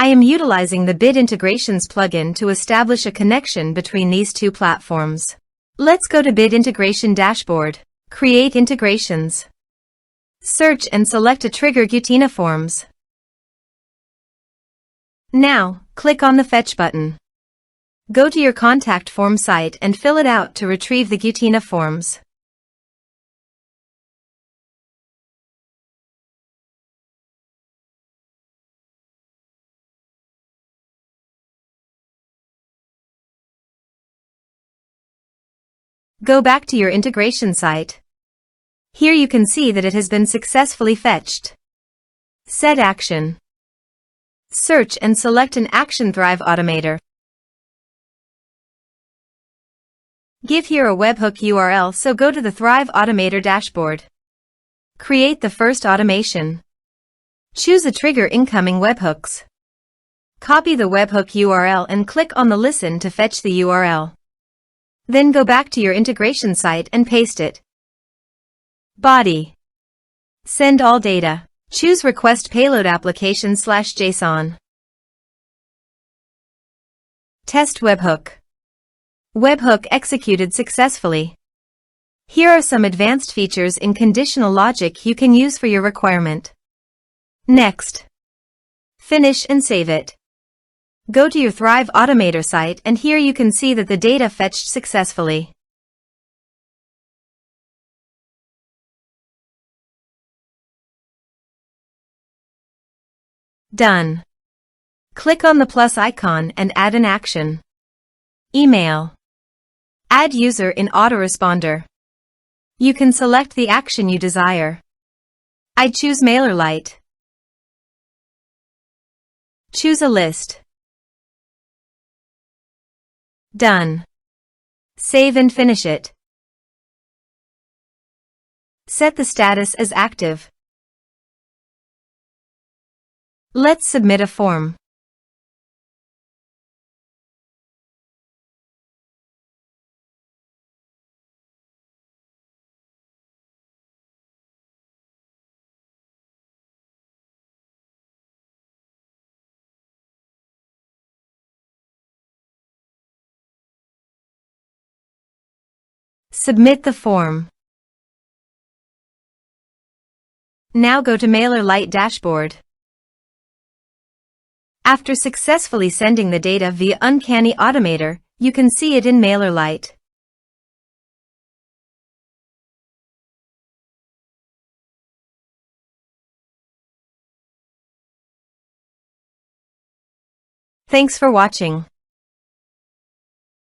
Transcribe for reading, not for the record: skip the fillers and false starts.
I am utilizing the Bit Integrations plugin to establish a connection between these two platforms. Let's go to Bit Integration Dashboard. Create integrations. Search and select a trigger Gutena Forms. Now, click on the Fetch button. Go to your contact form site and fill it out to retrieve the Gutena Forms. Go back to your integration site. Here you can see that it has been successfully fetched. Set action. Search and select an action Thrive Automator. Give here a webhook URL, so go to the Thrive Automator dashboard. Create the first automation. Choose a trigger incoming webhooks. Copy the webhook URL and click on the Listen to fetch the URL. Then go back to your integration site and paste it. Body. Send all data. Choose Request Payload Application/JSON. Test webhook. Webhook executed successfully. Here are some advanced features in conditional logic you can use for your requirement. Next. Finish and save it. Go to your Thrive Automator site and here you can see that the data fetched successfully. Done. Click on the plus icon and add an action. Email. Add user in autoresponder. You can select the action you desire. I choose MailerLite. Choose a list. Done. Save and finish it. Set the status as active. Let's submit a form. Submit the form. Now go to MailerLite dashboard. After successfully sending the data via Uncanny Automator, you can see it in MailerLite. Thanks for watching.